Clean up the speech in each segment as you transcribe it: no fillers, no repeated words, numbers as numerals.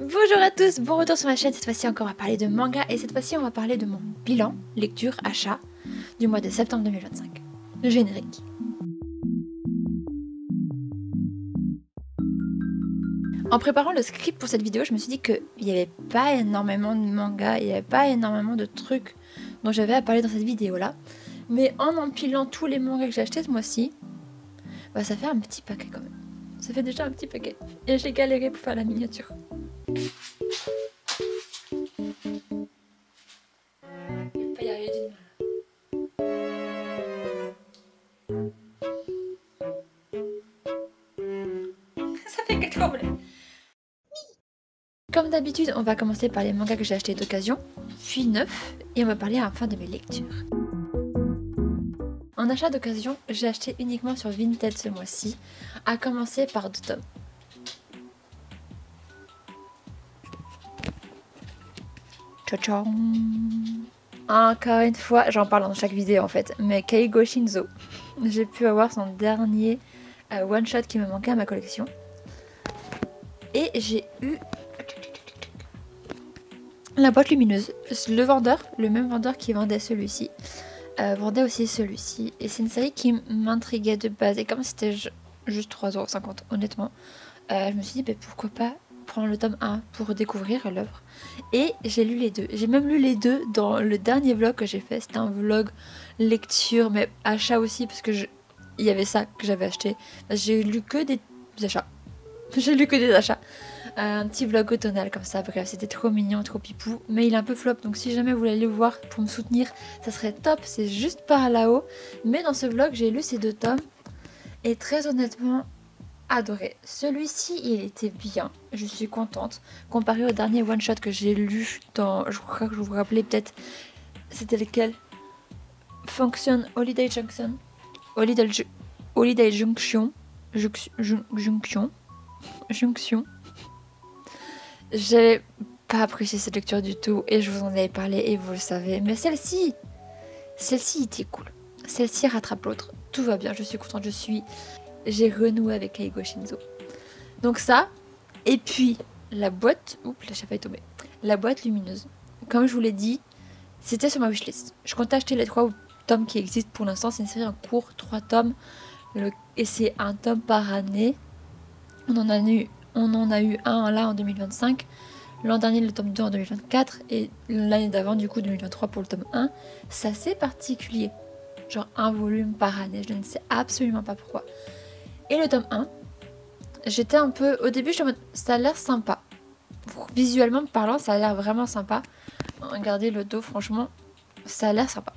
Bonjour à tous, bon retour sur ma chaîne. Cette fois-ci encore on va parler de manga et cette fois-ci on va parler de mon bilan lecture achat du mois de septembre 2025. Le générique. En préparant le script pour cette vidéo, je me suis dit qu'il n'y avait pas énormément de mangas, il n'y avait pas énormément de trucs dont j'avais à parler dans cette vidéo-là. Mais en empilant tous les mangas que j'ai achetés ce mois-ci, bah ça fait un petit paquet quand même. Ça fait déjà un petit paquet. Et j'ai galéré pour faire la miniature. Pas y arriver d'une main. Ça fait que trembler. Comme d'habitude, on va commencer par les mangas que j'ai achetés d'occasion, puis neufs, et on va parler enfin de mes lectures. En achat d'occasion, j'ai acheté uniquement sur Vinted ce mois-ci, à commencer par 2 tomes. Tcha-tcha. Encore une fois, j'en parle dans chaque vidéo en fait, mais Keigo Shinzo. J'ai pu avoir son dernier one-shot qui me manquait à ma collection. Et j'ai eu la boîte lumineuse. Le vendeur, le même vendeur qui vendait celui-ci, vendait aussi celui-ci. Et c'est une série qui m'intriguait de base. Et comme c'était juste 3,50 € honnêtement, je me suis dit bah, pourquoi pas prendre le tome 1 pour découvrir l'œuvre. Et j'ai lu les deux. J'ai même lu les deux dans le dernier vlog que j'ai fait. C'était un vlog lecture, mais achat aussi, parce que il y avait ça que j'avais acheté. J'ai lu que des achats. J'ai lu que des achats. Un petit vlog automnal comme ça, bref, c'était trop mignon, trop pipou, mais il est un peu flop, donc si jamais vous voulez aller le voir pour me soutenir, ça serait top, c'est juste par là-haut. Mais dans ce vlog, j'ai lu ces 2 tomes, et très honnêtement, adoré. Celui-ci, il était bien, je suis contente, comparé au dernier one-shot que j'ai lu dans, je crois que je vous rappelais peut-être, c'était lequel? Function Holiday Junction. Holiday Junction. Junction. J'ai pas apprécié cette lecture du tout et je vous en avais parlé et vous le savez. Mais celle-ci était cool. Celle-ci rattrape l'autre. Tout va bien, je suis contente, j'ai renoué avec Keigo Shinzo. Donc ça, et puis la boîte... Oups, la chef est tombée. La boîte lumineuse. Comme je vous l'ai dit, c'était sur ma wishlist. Je comptais acheter les 3 tomes qui existent pour l'instant. C'est une série en cours, 3 tomes. Et c'est un tome par année. On en a eu un là en 2025, l'an dernier le tome 2 en 2024 et l'année d'avant du coup 2023 pour le tome 1. C'est assez particulier, genre un volume par année, je ne sais absolument pas pourquoi. Et le tome 1, j'étais un peu, au début ça a l'air sympa, visuellement parlant ça a l'air vraiment sympa. Regardez le dos, franchement ça a l'air sympa.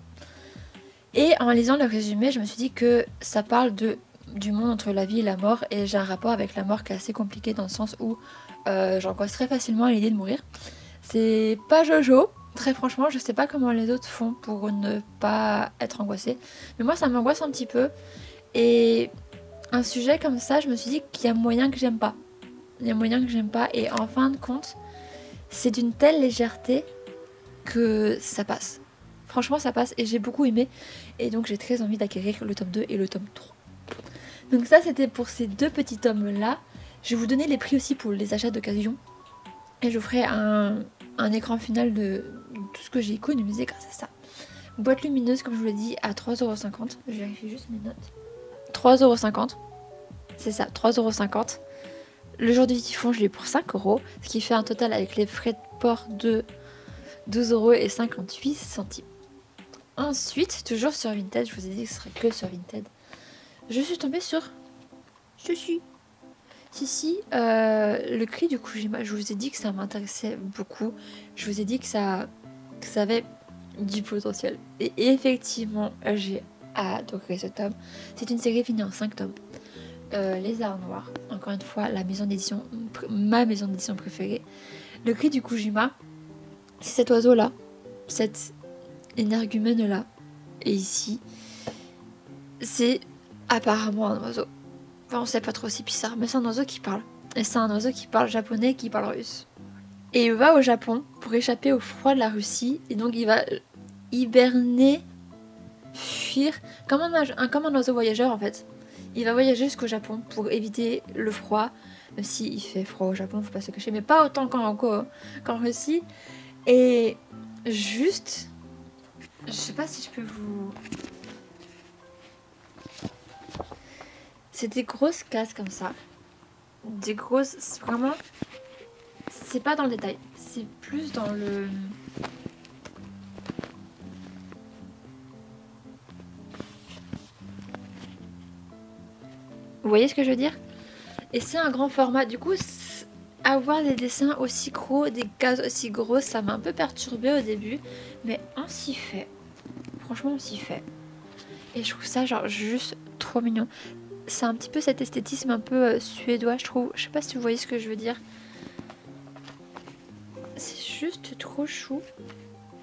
Et en lisant le résumé, je me suis dit que ça parle du monde entre la vie et la mort, et j'ai un rapport avec la mort qui est assez compliqué dans le sens où j'angoisse très facilement à l'idée de mourir. C'est pas Jojo, très franchement, je sais pas comment les autres font pour ne pas être angoissés, mais moi ça m'angoisse un petit peu, et un sujet comme ça, je me suis dit qu'il y a moyen que j'aime pas. Il y a moyen que j'aime pas, et en fin de compte, c'est d'une telle légèreté que ça passe. Franchement ça passe, et j'ai beaucoup aimé, et donc j'ai très envie d'acquérir le tome 2 et le tome 3. Donc ça c'était pour ces 2 petits tomes là. Je vais vous donner les prix aussi pour les achats d'occasion. Et je vous ferai un écran final de tout ce que j'ai économisé grâce à ça. Boîte lumineuse comme je vous l'ai dit à 3,50 €. Je vérifie juste mes notes. 3,50 €. C'est ça, 3,50 €. Le jour du typhon je l'ai eu pour 5 €. Ce qui fait un total avec les frais de port de 12,58 €. Ensuite, toujours sur Vinted, je vous ai dit que ce serait que sur Vinted. Je suis tombée sur ceci. Le cri du Kujima. Je vous ai dit que ça m'intéressait beaucoup. Je vous ai dit que ça avait du potentiel. Et effectivement, j'ai adoré ce tome. C'est une série finie en 5 tomes. Les Arts Noirs, encore une fois, ma maison d'édition préférée. Le cri du Kujima, c'est cet oiseau-là, cette énergumène-là. Et ici, c'est apparemment un oiseau. Enfin, on sait pas trop, c'est bizarre, mais c'est un oiseau qui parle. Et c'est un oiseau qui parle japonais, qui parle russe. Et il va au Japon pour échapper au froid de la Russie. Et donc il va hiberner, fuir, comme un oiseau voyageur en fait. Il va voyager jusqu'au Japon pour éviter le froid. Même s'il fait froid au Japon, faut pas se cacher, mais pas autant qu'en Russie. Et juste, je sais pas si je peux vous... C'est des grosses cases comme ça. Des grosses... Vraiment... C'est pas dans le détail. C'est plus dans le... Vous voyez ce que je veux dire? Et c'est un grand format. Du coup, avoir des dessins aussi gros, des cases aussi grosses, ça m'a un peu perturbée au début. Mais on s'y fait. Franchement, on s'y fait. Et je trouve ça genre juste trop mignon. C'est un petit peu cet esthétisme un peu suédois, je trouve. Je sais pas si vous voyez ce que je veux dire. C'est juste trop chou.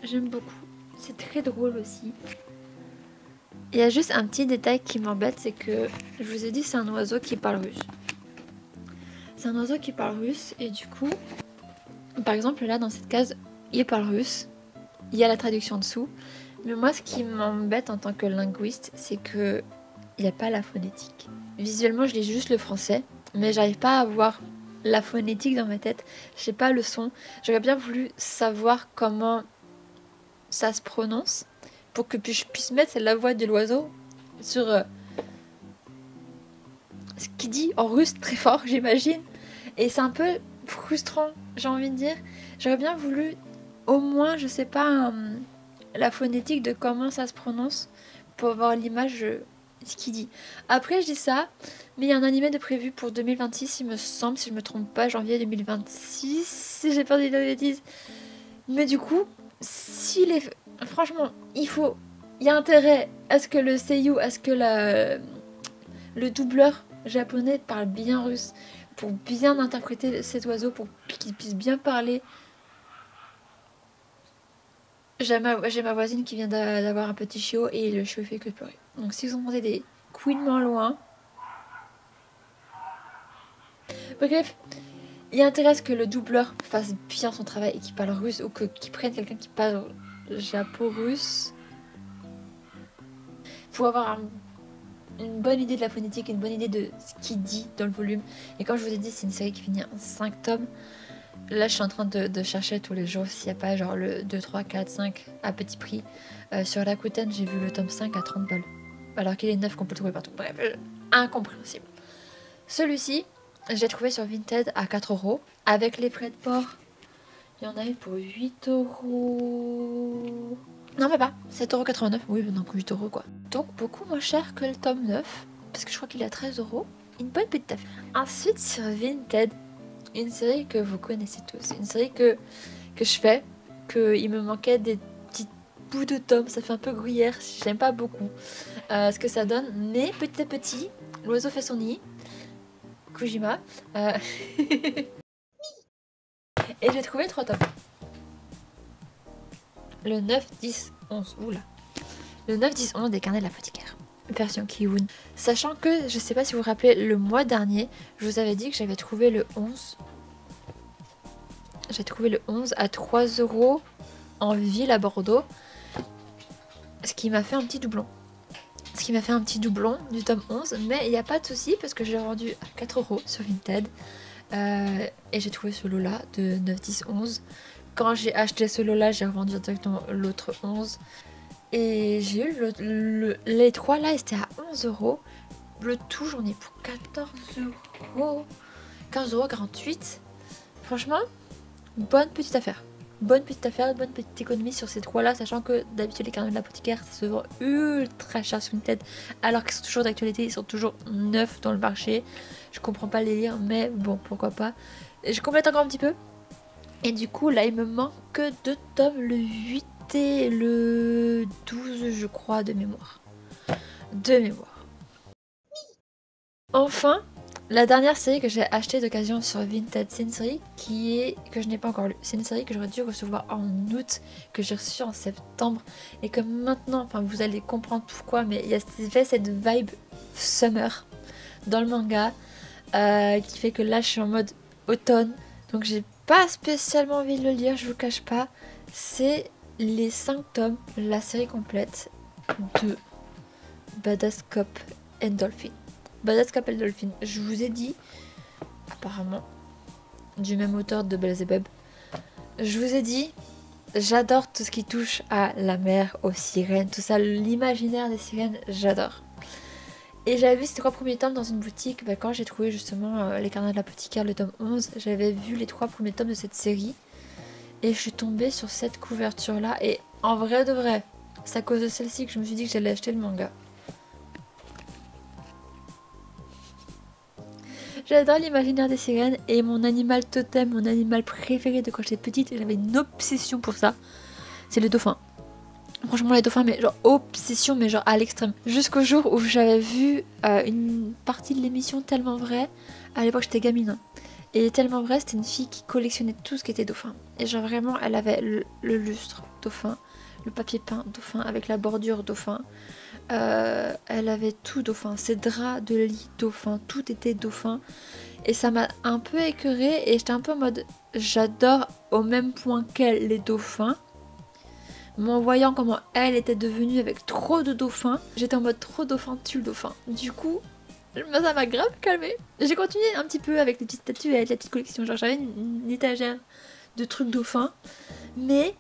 J'aime beaucoup. C'est très drôle aussi. Il y a juste un petit détail qui m'embête, c'est que je vous ai dit c'est un oiseau qui parle russe. C'est un oiseau qui parle russe et du coup, par exemple là dans cette case, il parle russe. Il y a la traduction dessous. Mais moi ce qui m'embête en tant que linguiste, c'est que il n'y a pas la phonétique. Visuellement je lis juste le français, mais j'arrive pas à avoir la phonétique dans ma tête. Je sais pas le son. J'aurais bien voulu savoir comment ça se prononce pour que je puisse mettre la voix de l'oiseau sur ce qu'il dit en russe très fort, j'imagine. Et c'est un peu frustrant, j'ai envie de dire. J'aurais bien voulu au moins, je sais pas, la phonétique de comment ça se prononce pour avoir l'image de ce qu'il dit. Après, je dis ça, mais il y a un animé de prévu pour 2026, il me semble, si je me trompe pas, janvier 2026, si j'ai pas dit de bêtises. Mais du coup, si les... Franchement, il y a intérêt à ce que le seiyuu, à ce que le doubleur japonais parle bien russe pour bien interpréter cet oiseau, pour qu'il puisse bien parler. J'ai ma voisine qui vient d'avoir un petit chiot et le chiot fait que pleurer. Donc si vous entendez des couinements loin... Bref, il y a intérêt à ce que le doubleur fasse bien son travail et qu'il parle russe ou qu'il prenne quelqu'un qui parle japo-russe pour avoir une bonne idée de la phonétique, une bonne idée de ce qu'il dit dans le volume. Et comme je vous ai dit, c'est une série qui finit en 5 tomes. Là, je suis en train de chercher tous les jours s'il n'y a pas genre le 2, 3, 4, 5 à petit prix. Sur Rakuten, j'ai vu le tome 5 à 30 balles. Alors qu'il est 9 qu'on peut le trouver partout. Bref, incompréhensible. Celui-ci, j'ai trouvé sur Vinted à 4 €. Avec les frais de port, il y en a eu pour 8 €. Non, mais pas, 7,89 €. Oui, donc 8 € quoi. Donc beaucoup moins cher que le tome 9. Parce que je crois qu'il est à 13 €. Une bonne petite affaire. Ensuite, sur Vinted, une série que vous connaissez tous. Une série que je fais. Il me manquait des petits bouts de tomes. Ça fait un peu gruyère. J'aime pas beaucoup ce que ça donne. Mais petit à petit, l'oiseau fait son nid. Kojima. Et j'ai trouvé 3 tomes. Le 9, 10, 11. Oula. Le 9, 10, 11 des carnets de l'apothicaire. Version Kiwoon. Sachant que, je sais pas si vous vous rappelez, le mois dernier, je vous avais dit que j'avais trouvé le 11. J'ai trouvé le 11 à 3 € en ville à Bordeaux. Ce qui m'a fait un petit doublon. Ce qui m'a fait un petit doublon du tome 11. Mais il n'y a pas de souci parce que j'ai vendu à 4 € sur Vinted. Et j'ai trouvé ce lot-là de 9, 10, 11. Quand j'ai acheté ce lot-là, j'ai revendu directement l'autre 11. Et j'ai eu les 3 là, c'était à 11 €. Le tout, j'en ai pour 14 €. 15,48 €. Franchement, bonne petite affaire. Bonne petite affaire, bonne petite économie sur ces 3 là, sachant que d'habitude les carnets de l'apothicaire ça se vend ultra cher sur une tête, alors qu'ils sont toujours d'actualité, ils sont toujours neufs dans le marché. Je comprends pas les lire, mais bon, pourquoi pas. Et je complète encore un petit peu. Et du coup, là, il me manque que 2 tomes, le 8 et le 12, je crois, de mémoire. Enfin, la dernière série que j'ai achetée d'occasion sur Vinted, c'est une série que je n'ai pas encore lue. C'est une série que j'aurais dû recevoir en août, que j'ai reçue en septembre. Et que maintenant, enfin vous allez comprendre pourquoi, mais il y a cette vibe summer dans le manga qui fait que là je suis en mode automne. Donc j'ai pas spécialement envie de le lire, je vous cache pas. C'est les 5 tomes, la série complète de Badass Cop and Dolphin. Badass Capel Dolphin. Je vous ai dit, apparemment, du même auteur de Belzebub. Je vous ai dit, j'adore tout ce qui touche à la mer, aux sirènes, tout ça, l'imaginaire des sirènes, j'adore. Et j'avais vu ces 3 premiers tomes dans une boutique quand j'ai trouvé justement Les Carnets de l'apothicaire, le tome 11. J'avais vu les 3 premiers tomes de cette série. Et je suis tombée sur cette couverture là. Et en vrai de vrai, c'est à cause de celle-ci que je me suis dit que j'allais acheter le manga. J'adore l'imaginaire des sirènes. Et mon animal totem, mon animal préféré de quand j'étais petite, j'avais une obsession pour ça. C'est les dauphins. Franchement les dauphins, mais genre obsession, mais genre à l'extrême. Jusqu'au jour où j'avais vu une partie de l'émission Tellement Vrai. À l'époque j'étais gamine. Hein. Et Tellement Vrai, c'était une fille qui collectionnait tout ce qui était dauphin. Et genre vraiment, elle avait le lustre dauphin, le papier peint dauphin avec la bordure dauphin. Elle avait tout dauphin, ses draps de lit dauphin, tout était dauphin. Et ça m'a un peu écœurée et j'étais un peu en mode j'adore au même point qu'elle les dauphins. Mais en voyant comment elle était devenue avec trop de dauphins, j'étais en mode trop dauphin, tue le dauphin. Du coup, ça m'a grave calmée. J'ai continué un petit peu avec les petites statues et avec la petite collection. Genre j'avais une étagère de trucs dauphins. Mais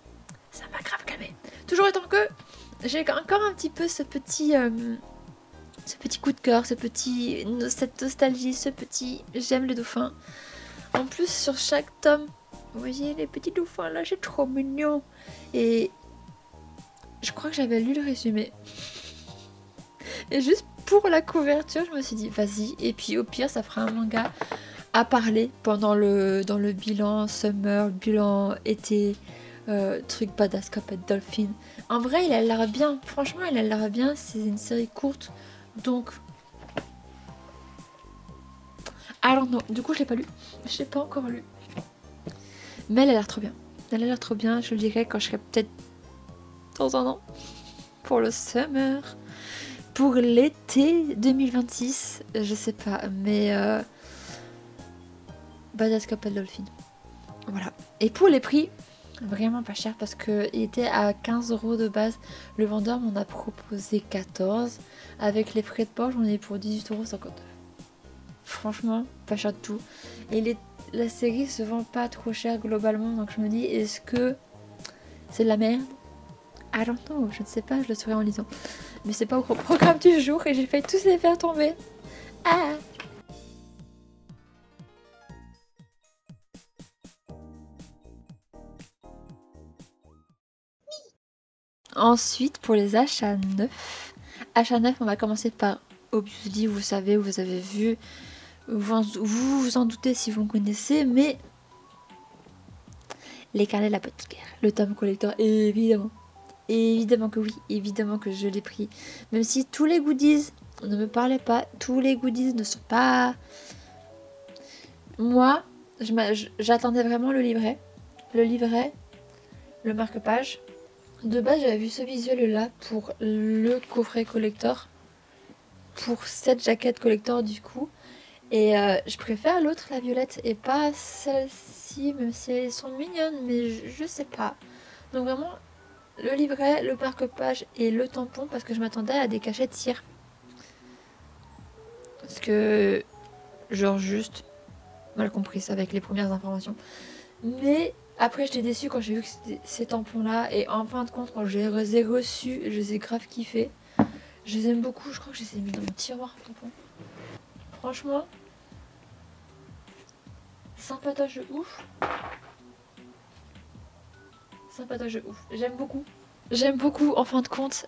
ça m'a grave calmée. Toujours étant que j'ai encore un petit peu ce petit coup de cœur, cette nostalgie, ce petit j'aime les dauphins. En plus sur chaque tome, vous voyez les petits dauphins là, c'est trop mignon. Et je crois que j'avais lu le résumé. Et juste pour la couverture, je me suis dit vas-y. Et puis au pire, ça fera un manga à parler pendant dans le bilan summer, bilan été, truc Badass Capel Dolphin. En vrai, il a l'air bien. Franchement, il a l'air bien. C'est une série courte. Donc, alors non. Du coup, je l'ai pas lu. Je l'ai pas encore lu. Mais elle a l'air trop bien. Elle a l'air trop bien. Je le dirai quand je serai peut-être dans un an. Pour le summer. Pour l'été 2026. Je sais pas. Mais Badass Capel Dolphin. Voilà. Et pour les prix, vraiment pas cher parce qu'il était à 15 € de base. Le vendeur m'en a proposé 14. Avec les frais de port, j'en ai pour 18,50 €. Franchement, pas cher du tout. Et la série se vend pas trop cher globalement. Donc je me dis, est-ce que c'est de la merde? I don't know, je ne sais pas, je le saurai en lisant. Mais c'est pas au programme du jour et j'ai failli tous les faire tomber. Ah! Ensuite, pour les achats neufs. Achat neuf, on va commencer par Obviously, vous savez, vous avez vu. Vous en doutez si vous me connaissez, mais Les Carnets de l'apothicaire, le tome collector, évidemment. Évidemment que oui, évidemment que je l'ai pris. Même si tous les goodies ne me parlaient pas, tous les goodies ne sont pas... Moi, j'attendais vraiment le livret. Le marque-page. De base, j'avais vu ce visuel-là pour le coffret collector. Pour cette jaquette collector, du coup. Et je préfère l'autre, la violette, et pas celle-ci, même si elles sont mignonnes, mais je sais pas. Donc vraiment, le livret, le marque-page et le tampon, parce que je m'attendais à des cachets de cire. Parce que, genre juste, mal compris ça avec les premières informations. Mais après, j'étais déçue quand j'ai vu que c'était ces tampons-là, et en fin de compte, quand je les ai reçus, je les ai grave kiffés. Je les aime beaucoup, je crois que je les ai mis dans mon tiroir tampon. Franchement, sympatoche de ouf. Sympatoche de ouf. J'aime beaucoup. J'aime beaucoup en fin de compte.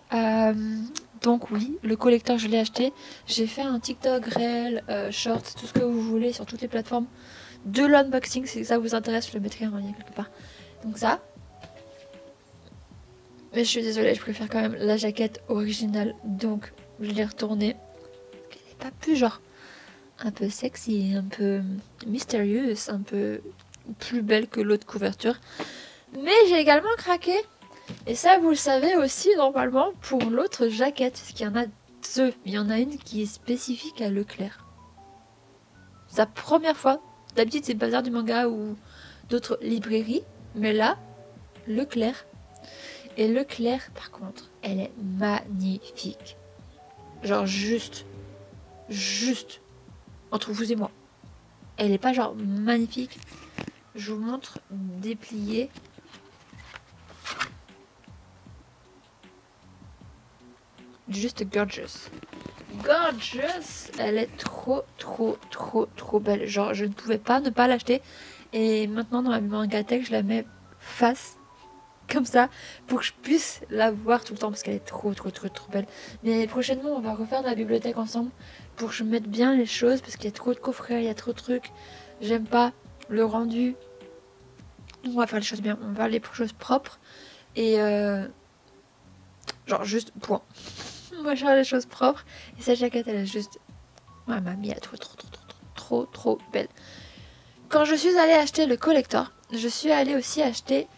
Donc oui, le collecteur je l'ai acheté. J'ai fait un TikTok, réel, shorts, tout ce que vous voulez sur toutes les plateformes de l'unboxing. Si ça vous intéresse, je le mettrai en lien quelque part. Donc ça. Mais je suis désolée, je préfère quand même la jaquette originale. Donc je l'ai retournée. Elle n'est pas plus genre un peu sexy, un peu mystérieuse, un peu plus belle que l'autre couverture. Mais j'ai également craqué. Et ça, vous le savez aussi normalement pour l'autre jaquette. Parce qu'il y en a deux. Il y en a une qui est spécifique à Leclerc. C'est la première fois. D'habitude, c'est Bazar du Manga ou d'autres librairies. Mais là, Leclerc. Et Leclerc, par contre, elle est magnifique. Genre juste juste entre vous et moi. Elle est pas genre magnifique. Je vous montre dépliée. Juste gorgeous. Gorgeous, elle est trop belle. Genre, je ne pouvais pas ne pas l'acheter. Et maintenant, dans ma mangatech, je la mets face, comme ça, pour que je puisse la voir tout le temps. Parce qu'elle est trop belle. Mais prochainement, on va refaire la bibliothèque ensemble. Pour que je mette bien les choses. Parce qu'il y a trop de coffrets, il y a trop de trucs. J'aime pas le rendu. On va faire les choses bien. On va faire les choses propres. Et genre, juste point. Moi, je fais les choses propres. Et cette jaquette, elle est juste... Ouais, mamie, elle est trop belle. Quand je suis allée acheter le collector, je suis allée aussi acheter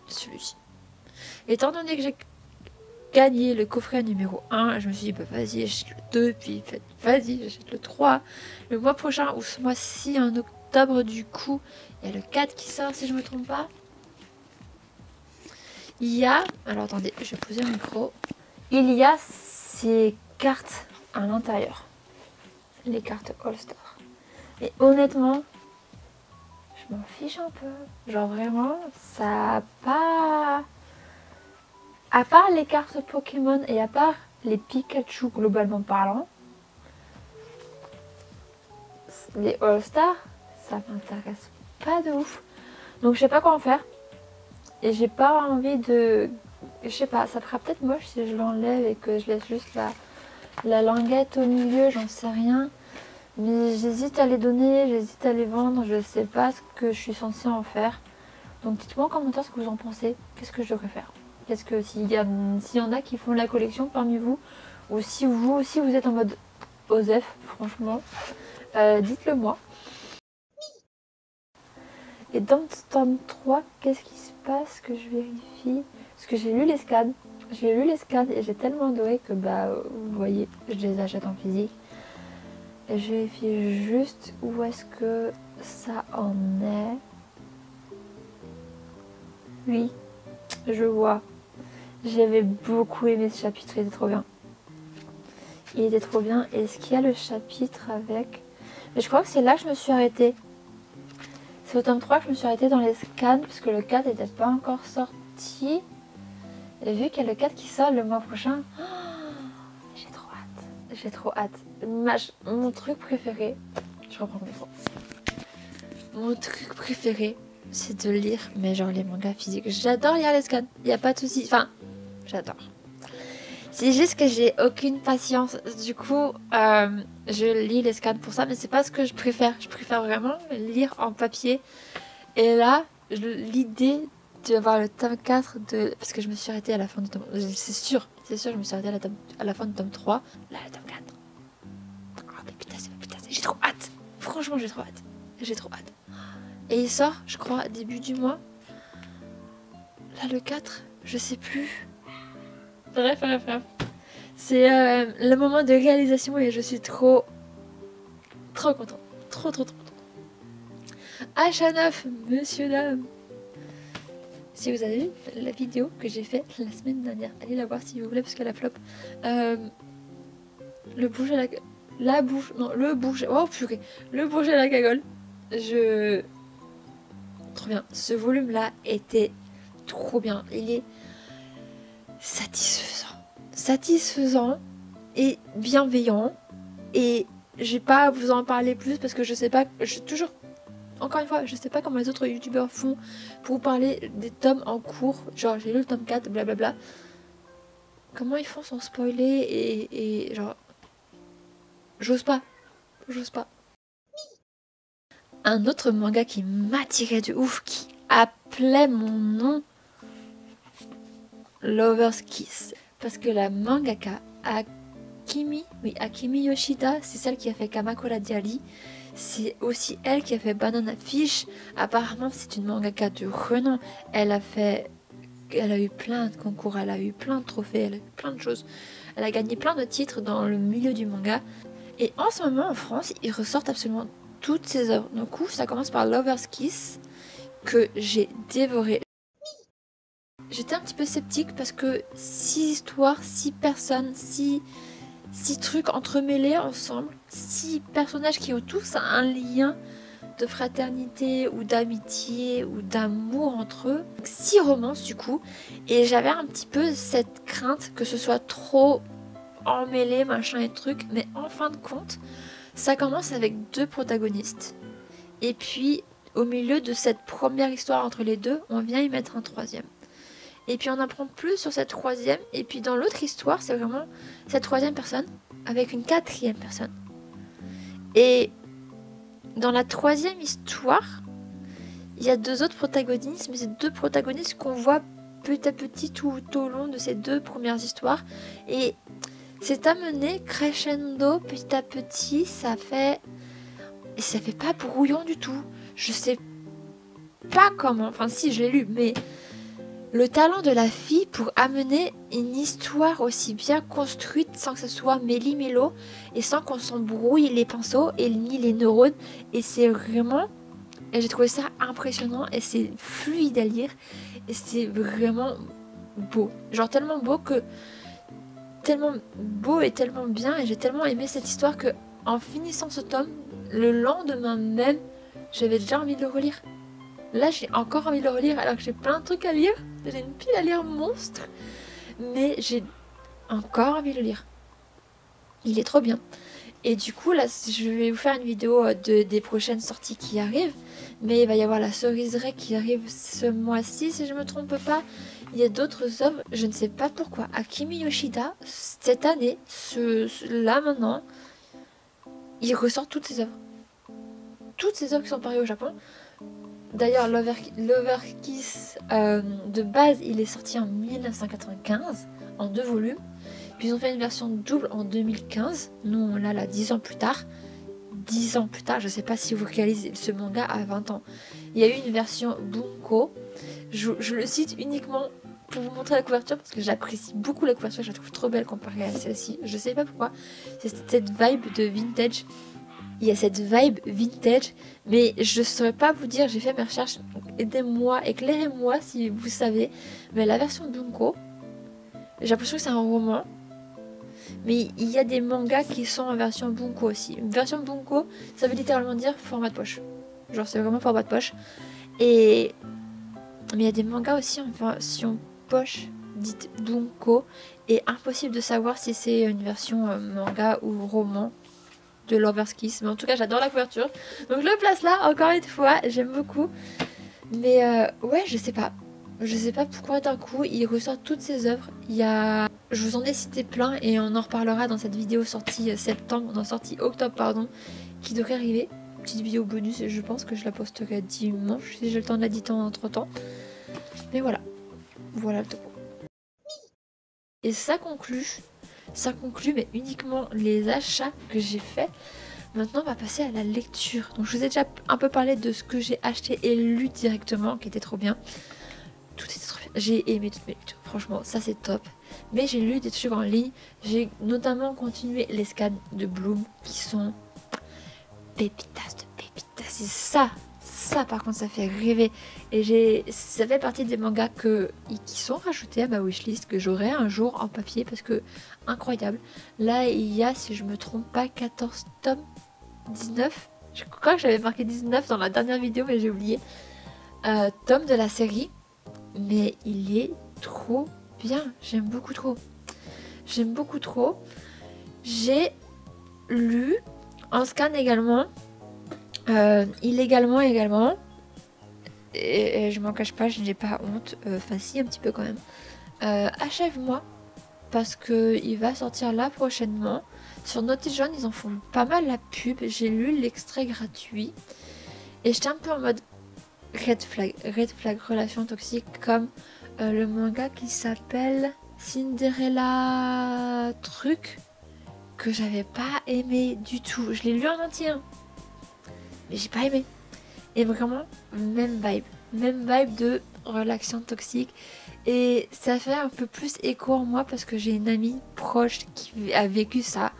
celui-ci. Étant donné que j'ai gagné le coffret numéro 1, je me suis dit, bah vas-y, j'achète le 2, puis vas-y, j'achète le 3. Le mois prochain, ou ce mois-ci, en octobre, du coup, il y a le 4 qui sort, si je me trompe pas. Il y a... Alors, attendez, je vais poser le micro. Il y a ces cartes à l'intérieur. Les cartes All-Star. Et honnêtement, je m'en fiche un peu. Genre vraiment, ça a pas... À part les cartes Pokémon et à part les Pikachu globalement parlant, les All-Star, ça m'intéresse pas de ouf. Donc je sais pas quoi en faire. Et j'ai pas envie de... Je sais pas, ça fera peut-être moche si je l'enlève et que je laisse juste la languette au milieu, j'en sais rien. Mais j'hésite à les donner, j'hésite à les vendre, je sais pas ce que je suis censée en faire. Donc dites-moi en commentaire ce que vous en pensez, qu'est-ce que je devrais faire. Qu'est-ce que s'il y en a qui font la collection parmi vous, ou si vous aussi vous êtes en mode Osef, franchement, dites-le moi. Et dans ce tome 3, qu'est-ce qui se passe que je vérifie? Parce que j'ai lu les scans. J'ai lu les scans et j'ai tellement adoré que bah vous voyez, je les achète en physique. Et je vérifie juste où est-ce que ça en est. Oui, je vois. J'avais beaucoup aimé ce chapitre, il était trop bien. Il était trop bien. Est-ce qu'il y a le chapitre avec... Mais je crois que c'est là que je me suis arrêtée. C'est au tome 3 que je me suis arrêtée dans les scans, parce que le 4 n'était pas encore sorti. Et vu qu'il y a le 4 qui sort le mois prochain, oh, j'ai trop hâte. J'ai trop hâte. Mon truc préféré, je reprends mes mots. Mon truc préféré, c'est de lire, mais genre les mangas physiques. J'adore lire les scans, il n'y a pas de souci. Enfin, j'adore. C'est juste que j'ai aucune patience. Du coup, je lis les scans pour ça, mais c'est pas ce que je préfère. Je préfère vraiment lire en papier. Et là, l'idée d'avoir le tome 4 de... Parce que je me suis arrêtée à la fin du tome... C'est sûr, je me suis arrêtée à la fin du tome 3. Là, le tome 4. Oh, mais putain, j'ai trop hâte. Franchement, j'ai trop hâte. J'ai trop hâte. Et il sort, je crois, début du mois. Là, le 4, je sais plus. Bref. C'est le moment de réalisation et je suis trop contente. Trop contente. H9, monsieur, dame. Si vous avez vu la vidéo que j'ai faite la semaine dernière, allez la voir si vous voulez parce qu'elle a flop. Le bouge à la bouche. Non, le bouge. Oh purée. Le bouge à la cagole. Trop bien. Ce volume-là était trop bien. Il est satisfaisant et bienveillant. Et j'ai pas à vous en parler plus parce que je sais pas. Encore une fois, je sais pas comment les autres youtubeurs font pour vous parler des tomes en cours. Genre, j'ai lu le tome 4, blablabla. Comment ils font sans spoiler et genre... J'ose pas. Un autre manga qui m'attirait de ouf, qui appelait mon nom, Lover's Kiss. Parce que la mangaka Akimi Yoshida, c'est celle qui a fait Kamakura Diary. C'est aussi elle qui a fait Banana Fish. Apparemment, c'est une mangaka de renom. Elle a eu plein de concours, elle a eu plein de trophées, elle a eu plein de choses. Elle a gagné plein de titres dans le milieu du manga. Et en ce moment, en France, ils ressortent absolument toutes ses œuvres. Du coup, ça commence par Lover's Kiss, que j'ai dévoré. J'étais un petit peu sceptique parce que 6 histoires, 6 personnes, 6 6 trucs entremêlés ensemble, 6 personnages qui ont tous un lien de fraternité ou d'amitié ou d'amour entre eux. 6 romances du coup, et j'avais un petit peu cette crainte que ce soit trop emmêlé, machin et truc, mais en fin de compte, ça commence avec 2 protagonistes. Et puis, au milieu de cette première histoire entre les deux, on vient y mettre un 3e. Et puis on apprend plus sur cette 3e, et puis dans l'autre histoire, c'est vraiment cette 3e personne avec une 4e personne. Et dans la 3e histoire, il y a 2 autres protagonistes, mais c'est 2 protagonistes qu'on voit petit à petit tout au long de ces 2 premières histoires. Et c'est amené crescendo petit à petit, ça fait pas brouillon du tout. Je sais pas comment, enfin si je l'ai lu, mais le talent de la fille pour amener une histoire aussi bien construite sans que ce soit méli-mélo et sans qu'on s'embrouille les pinceaux et ni les neurones. Et c'est vraiment... Et j'ai trouvé ça impressionnant et c'est fluide à lire et c'est vraiment beau. Genre tellement beau que... Tellement beau et tellement bien, et j'ai tellement aimé cette histoire que en finissant ce tome, le lendemain même, j'avais déjà envie de le relire. Là, j'ai encore envie de le relire alors que j'ai plein de trucs à lire. J'ai une pile à lire monstre. Mais j'ai encore envie de le lire. Il est trop bien. Et du coup, là, je vais vous faire une vidéo des prochaines sorties qui arrivent. Mais il va y avoir la Ceriseraie qui arrive ce mois-ci, si je ne me trompe pas. Il y a d'autres œuvres, je ne sais pas pourquoi. Akimi Yoshida, cette année, là maintenant, il ressort toutes ses œuvres. Toutes ses œuvres qui sont parues au Japon. D'ailleurs, Lover Kiss, de base, il est sorti en 1995, en 2 volumes. Puis ils ont fait une version double en 2015. Nous, on l'a là 10 ans plus tard. 10 ans plus tard, je ne sais pas si vous réalisez, ce manga à 20 ans. Il y a eu une version Bunko. Je le cite uniquement pour vous montrer la couverture parce que j'apprécie beaucoup la couverture. Je la trouve trop belle comparée à celle-ci. Je ne sais pas pourquoi. C'est cette vibe de vintage. Il y a cette vibe vintage, mais je ne saurais pas vous dire, j'ai fait mes recherches, aidez-moi, éclairez-moi si vous savez. Mais la version Bunko, j'ai l'impression que c'est un roman, mais il y a des mangas qui sont en version Bunko aussi. Une version Bunko, ça veut littéralement dire format de poche. Genre c'est vraiment format de poche. Mais il y a des mangas aussi en version poche, dite Bunko, et impossible de savoir si c'est une version manga ou roman de Lover's Kiss, mais en tout cas j'adore la couverture, donc je le place là encore une fois, j'aime beaucoup. Mais ouais, je sais pas pourquoi d'un coup il ressort toutes ses œuvres. Je vous en ai cité plein et on en reparlera dans cette vidéo sortie octobre pardon, qui devrait arriver, petite vidéo bonus, et je pense que je la posterai dimanche si j'ai le temps de l'éditer entre temps. Mais voilà le topo. Et ça conclut mais uniquement les achats que j'ai faits. Maintenant on va passer à la lecture. Donc je vous ai déjà un peu parlé de ce que j'ai acheté et lu directement, qui était trop bien. Tout était trop bien. J'ai aimé toutes mes lectures, franchement ça c'est top. Mais j'ai lu des trucs en ligne. J'ai notamment continué les scans de Bloom qui sont pépitas de pépitas. C'est ça par contre ça fait rêver. Et ça fait partie des mangas qui sont rajoutés à ma wishlist, que j'aurai un jour en papier parce que incroyable. Là il y a, si je me trompe pas, 14 tomes, 19. Je crois que j'avais marqué 19 dans la dernière vidéo mais j'ai oublié. Tomes de la série. Mais il est trop bien. J'aime beaucoup trop. J'ai lu en scan également. Illégalement également. Et je m'en cache pas, je n'ai pas honte. Enfin si, un petit peu quand même. Achève-moi. Parce qu'il va sortir là prochainement. Sur Naughty John, ils en font pas mal la pub. J'ai lu l'extrait gratuit. Et j'étais un peu en mode red flag, relation toxique, comme le manga qui s'appelle Cinderella truc, que j'avais pas aimé du tout. Je l'ai lu en entier, hein, mais j'ai pas aimé. Et vraiment, même vibe de relation toxique. Et ça fait un peu plus écho en moi parce que j'ai une amie proche qui a vécu ça.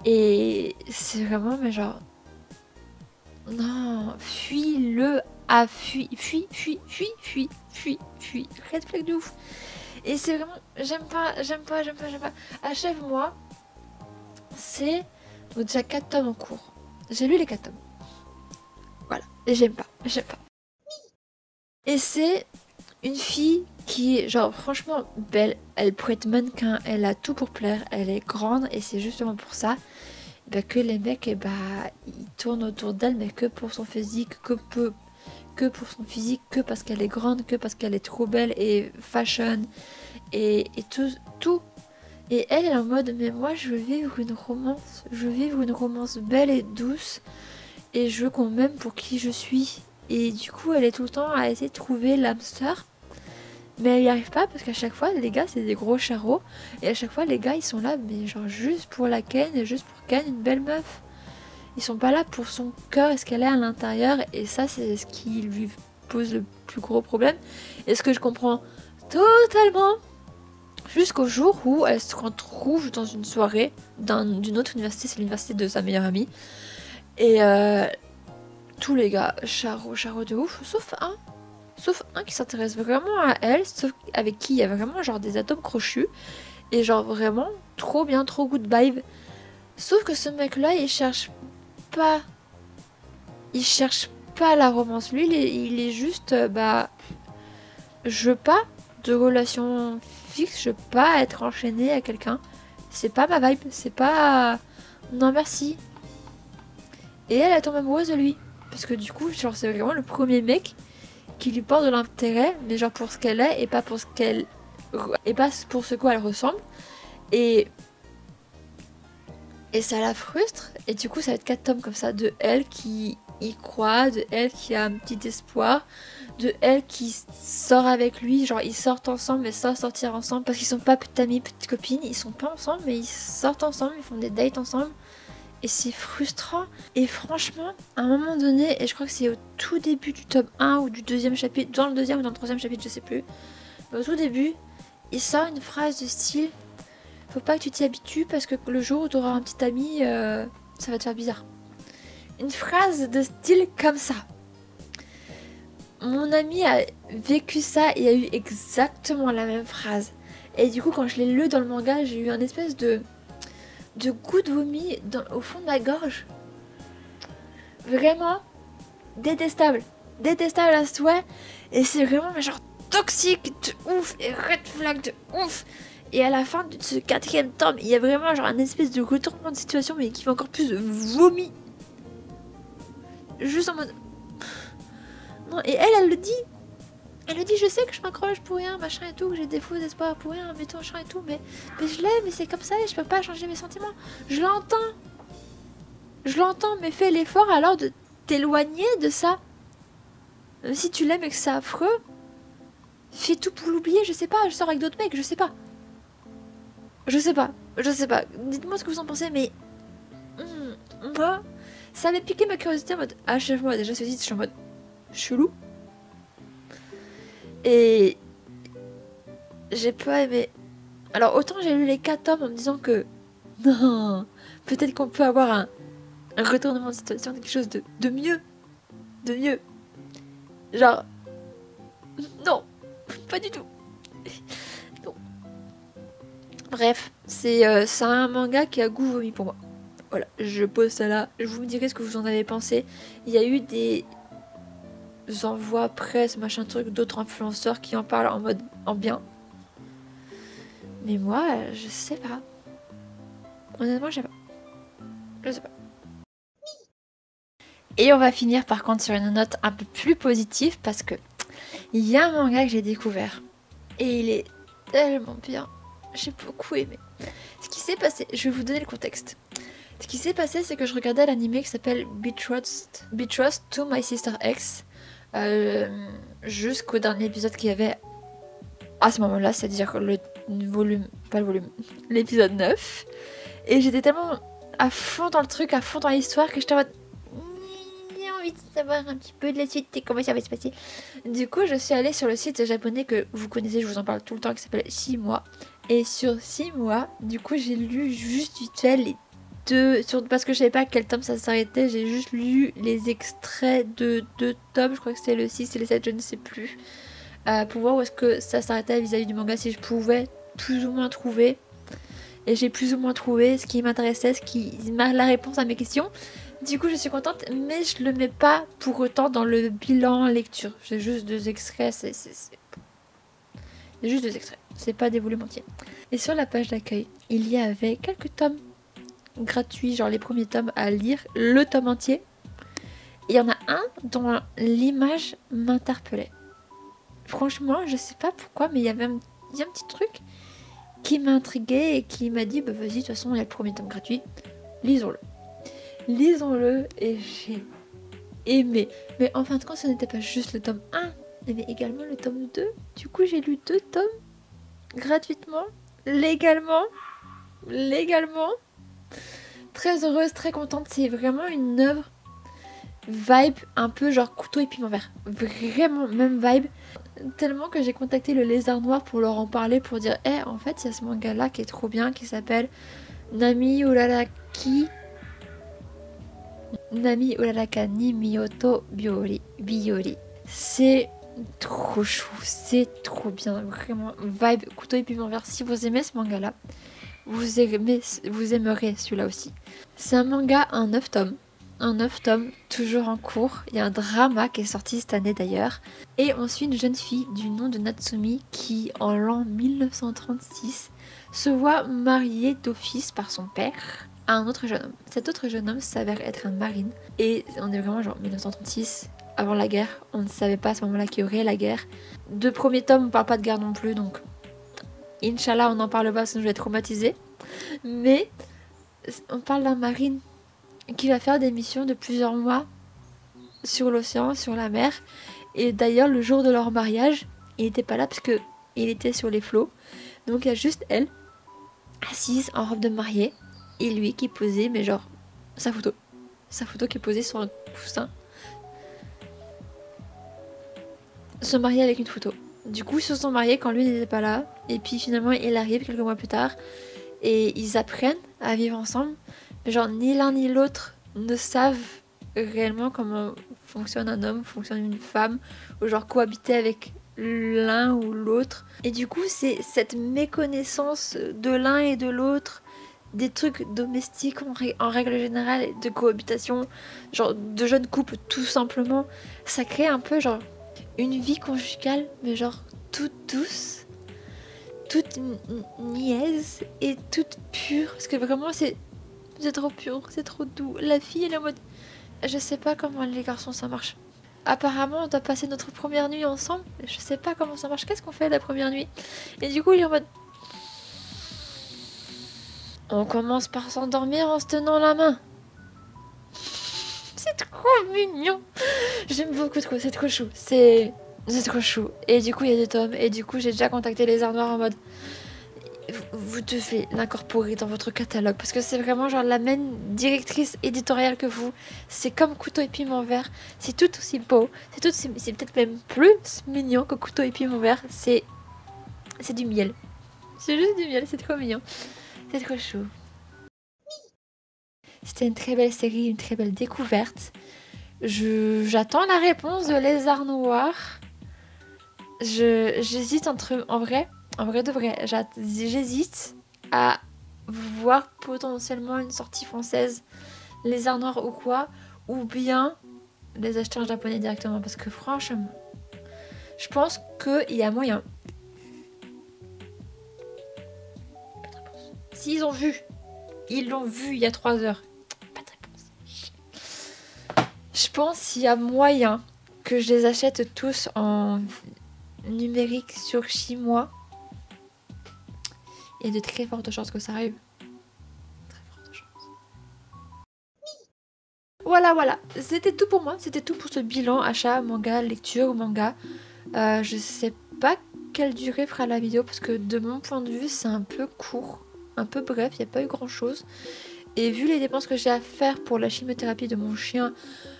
Et c'est vraiment, mais genre, non, fuis-le. Ah, fuis. Red flag de ouf. Et c'est vraiment, j'aime pas. Achève-moi. c'est donc déjà 4 tomes en cours. J'ai lu les 4 tomes. Voilà, et j'aime pas. Et c'est une fille qui est genre franchement belle. Elle pourrait être mannequin, elle a tout pour plaire, elle est grande et c'est justement pour ça que les mecs ils tournent autour d'elle, mais que pour son physique, que pour son physique, que parce qu'elle est grande, que parce qu'elle est trop belle et fashion et tout. Et elle est en mode mais moi je veux vivre une romance belle et douce et je veux qu'on m'aime pour qui je suis. Et du coup elle est tout le temps à essayer de trouver l'âme sœur. Mais elle n'y arrive pas parce qu'à chaque fois les gars c'est des gros charros. Et à chaque fois les gars ils sont là mais genre juste pour la ken et juste pour ken une belle meuf. Ils sont pas là pour son cœur et ce qu'elle est à l'intérieur. Et ça c'est ce qui lui pose le plus gros problème. Et ce que je comprends totalement. Jusqu'au jour où elle se retrouve dans une soirée d'une autre université, c'est l'université de sa meilleure amie. Et tous les gars, charro de ouf, sauf un qui s'intéresse vraiment à elle, sauf avec qui il y a vraiment genre des atomes crochus. Et genre vraiment trop bien, trop good vibe. Sauf que ce mec-là, il cherche pas la romance. Lui, il est juste, je veux pas de relation fixe, je veux pas être enchaînée à quelqu'un. C'est pas ma vibe, c'est pas... Non merci. Et elle tombe amoureuse de lui. Parce que du coup, genre c'est vraiment le premier mec qui lui porte de l'intérêt, mais genre pour ce qu'elle est et pas pour ce qu'elle... Et pas pour ce quoi elle ressemble. Et ça la frustre. Et du coup, ça va être 4 tomes comme ça de elle qui y croit, de elle qui a un petit espoir, de elle qui sort avec lui, genre ils sortent ensemble mais sans sortir ensemble parce qu'ils sont pas petites amies, petites copines, ils sont pas ensemble mais ils sortent ensemble, ils font des dates ensemble et c'est frustrant. Et franchement, à un moment donné, et je crois que c'est au tout début du tome 1 ou du deuxième chapitre, dans le deuxième ou dans le troisième chapitre, je sais plus, mais au tout début, il sort une phrase de style faut pas que tu t'y habitues parce que le jour où tu auras un petit ami, ça va te faire bizarre. Une phrase de style comme ça. Mon ami a vécu ça et a eu exactement la même phrase. Et du coup, quand je l'ai lu dans le manga, j'ai eu un espèce de goût de vomi au fond de ma gorge. Vraiment détestable. Détestable à souhait. Et c'est vraiment genre toxique de ouf et red flag de ouf. Et à la fin de ce 4e tome, il y a vraiment genre un espèce de retournement de situation mais qui fait encore plus vomi. Juste en mode... Non, et elle le dit. Elle le dit, je sais que je m'accroche pour rien, machin et tout, que j'ai des faux espoirs pour rien, mais tout, machin et tout, mais je l'aime, mais c'est comme ça et je peux pas changer mes sentiments. Je l'entends, mais fais l'effort alors de t'éloigner de ça. Même si tu l'aimes et que c'est affreux, fais tout pour l'oublier, je sais pas, je sors avec d'autres mecs, je sais pas. Je sais pas. Dites-moi ce que vous en pensez, mais... moi, ça avait piqué ma curiosité en mode... Achève-moi déjà ce titre, je suis en mode... chelou. Et... j'ai pas aimé. Alors autant j'ai lu les 4 tomes en me disant que... non, peut-être qu'on peut avoir un retournement de situation, quelque chose de mieux. De mieux. Genre... non, pas du tout. Non. Bref, c'est un manga qui a goût vomi pour moi. Voilà, je pose ça là. Vous me direz ce que vous en avez pensé. Il y a eu des envois presse, machin truc, d'autres influenceurs qui en parlent en mode en bien. Mais moi, je sais pas. Honnêtement, je sais pas. Je sais pas. Et on va finir par contre sur une note un peu plus positive parce que il y a un manga que j'ai découvert. Et il est tellement bien. J'ai beaucoup aimé. Ce qui s'est passé, je vais vous donner le contexte. Ce qui s'est passé, c'est que je regardais l'anime qui s'appelle Betrothed to My Sister X. Jusqu'au dernier épisode qu'il y avait à ce moment-là, c'est-à-dire le volume, pas le volume, l'épisode 9. Et j'étais tellement à fond dans le truc, à fond dans l'histoire que j'étais en mode j'ai envie de savoir un petit peu de la suite et comment ça va se passer. Du coup, je suis allée sur le site japonais que vous connaissez, je vous en parle tout le temps, qui s'appelle 6 mois. Et sur 6 mois, du coup, j'ai lu juste vite fait les parce que je savais pas à quel tome ça s'arrêtait, j'ai juste lu les extraits de 2 tomes, je crois que c'était le 6 et le 7, je ne sais plus, pour voir où est-ce que ça s'arrêtait vis-à-vis du manga, si je pouvais plus ou moins trouver. et j'ai plus ou moins trouvé ce qui m'intéressait, la réponse à mes questions. Du coup, je suis contente, mais je le mets pas pour autant dans le bilan lecture. J'ai juste 2 extraits, j'ai juste 2 extraits, c'est pas des volumes entiers. Et sur la page d'accueil, il y avait quelques tomes gratuits, genre les premiers tomes à lire, le tome entier. Il y en a un dont l'image m'interpellait. Franchement, je sais pas pourquoi, mais il y a un petit truc qui m'a intriguée et qui m'a dit bah vas-y, de toute façon, il y a le premier tome gratuit, lisons-le. Lisons-le et j'ai aimé. Mais en fin de compte, ce n'était pas juste le tome 1, il y avait également le tome 2. Du coup, j'ai lu 2 tomes gratuitement, légalement. Très heureuse, très contente. C'est vraiment une œuvre vibe un peu genre couteau et piment vert. Vraiment même vibe. Tellement que j'ai contacté le Lézard Noir pour leur en parler, pour dire en fait, il y a ce manga là qui est trop bien, qui s'appelle Nami Uraraki ni Miyoto Biyori. C'est trop chou, c'est trop bien, vraiment vibe couteau et piment vert. Si vous aimez ce manga là, vous aimerez celui-là aussi. C'est un manga en 9 tomes. Un 9 tomes, toujours en cours. Il y a un drama qui est sorti cette année d'ailleurs. Et on suit une jeune fille du nom de Natsumi qui, en l'an 1936, se voit mariée d'office par son père à un autre jeune homme. Cet autre jeune homme s'avère être un marine. Et on est vraiment genre 1936, avant la guerre. On ne savait pas à ce moment-là qu'il y aurait la guerre. De premier tome, on parle pas de guerre non plus, donc Inch'Allah, on n'en parle pas, sinon je vais être traumatisée. Mais on parle d'un marine qui va faire des missions de plusieurs mois sur l'océan, sur la mer. Et d'ailleurs, le jour de leur mariage, il n'était pas là parce que il était sur les flots. Donc il y a juste elle, assise en robe de mariée, et lui qui posait, mais genre, sa photo qui est posée sur un coussin. Se marier avec une photo. Du coup, ils se sont mariés quand lui n'était pas là. Et puis finalement, il arrive quelques mois plus tard. Et ils apprennent à vivre ensemble. Mais genre, ni l'un ni l'autre ne savent réellement comment fonctionne un homme, fonctionne une femme. Ou genre cohabiter avec l'un ou l'autre. Et du coup, c'est cette méconnaissance de l'un et de l'autre. Des trucs domestiques en règle générale. De cohabitation. Genre, de jeunes couples tout simplement. Ça crée un peu genre une vie conjugale, mais genre toute douce, toute niaise et toute pure. Parce que vraiment, c'est trop pur, c'est trop doux. La fille, elle est en mode... Je sais pas comment les garçons ça marche. Apparemment, on doit passer notre première nuit ensemble. Je sais pas comment ça marche. Qu'est-ce qu'on fait la première nuit? Et du coup, il est en mode... On commence par s'endormir en se tenant la main. C'est trop mignon. J'aime beaucoup trop, c'est trop chou. C'est trop chou. Et du coup, il y a 2 tomes. Et du coup, j'ai déjà contacté les Arts Noirs en mode... Vous devez l'incorporer dans votre catalogue. Parce que c'est vraiment genre la même directrice éditoriale que vous. C'est comme Couteau et Piment Vert. C'est tout aussi beau. C'est peut-être même plus mignon que Couteau et Piment Vert. C'est du miel. C'est juste du miel, c'est trop mignon. C'est trop chou. C'était une très belle série, une très belle découverte. J'attends la réponse de Lézard Noir. J'hésite entre... En vrai de vrai, j'hésite à voir potentiellement une sortie française, Lézard Noir ou quoi, ou bien les acheteurs japonais directement. Parce que franchement, je pense qu'il y a moyen. Pas de réponse. S'ils ont vu, ils l'ont vu il y a 3 heures. Je pense qu'il y a moyen que je les achète tous en numérique sur 6 mois. Il y a de très fortes chances que ça arrive. Très fortes chances. Voilà. C'était tout pour moi. C'était tout pour ce bilan achat, manga, lecture, manga. Je sais pas quelle durée fera la vidéo parce que de mon point de vue, c'est un peu court. Un peu bref, il n'y a pas eu grand chose. Et vu les dépenses que j'ai à faire pour la chimiothérapie de mon chien,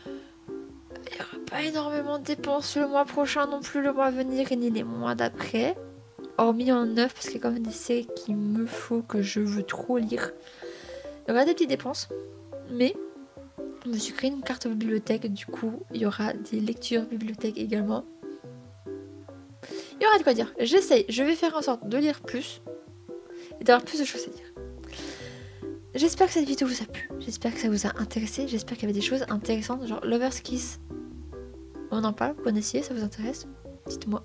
il n'y aura pas énormément de dépenses le mois prochain non plus, le mois à venir et ni les mois d'après. Hormis en 9 parce qu'il y a quand même des séries qu'il me faut, que je veux trop lire. Il y aura des petites dépenses. Mais je me suis créé une carte bibliothèque. Du coup, il y aura des lectures bibliothèque également. Il y aura de quoi dire. J'essaye. Je vais faire en sorte de lire plus. Et d'avoir plus de choses à dire. J'espère que cette vidéo vous a plu. J'espère que ça vous a intéressé. J'espère qu'il y avait des choses intéressantes. Genre Lover's Kiss. On en parle, vous connaissiez, ça vous intéresse? Dites-moi.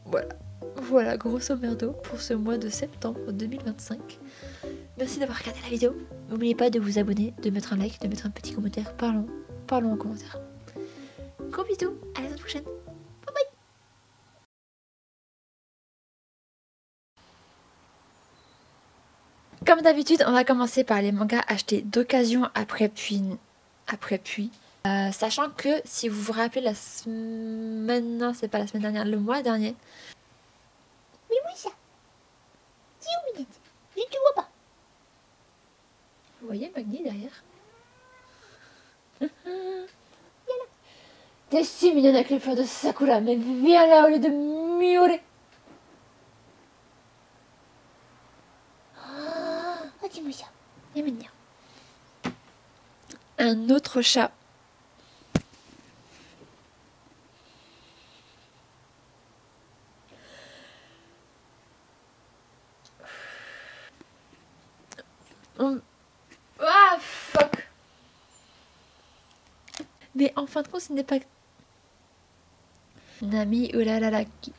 Voilà. Voilà, grosso merdo pour ce mois de septembre 2025. Merci d'avoir regardé la vidéo. N'oubliez pas de vous abonner, de mettre un like, de mettre un petit commentaire. Parlons en commentaire. Gros bisous, à la semaine prochaine. Bye bye. Comme d'habitude, on va commencer par les mangas achetés d'occasion après puis. Sachant que si vous vous rappelez la semaine... Non, c'est pas la semaine dernière, le mois dernier. Oui, ça. Dis où, Minette? Je ne te vois pas. Vous voyez Magni derrière? T'es si mignonne avec les fleurs de Sakura, mais viens là au lieu de miauler. Oh, dis-moi ça. Il est mignon. Un autre chat. Ah, fuck. Mais en fin de compte, ce n'est pas... Nami Ulalalaki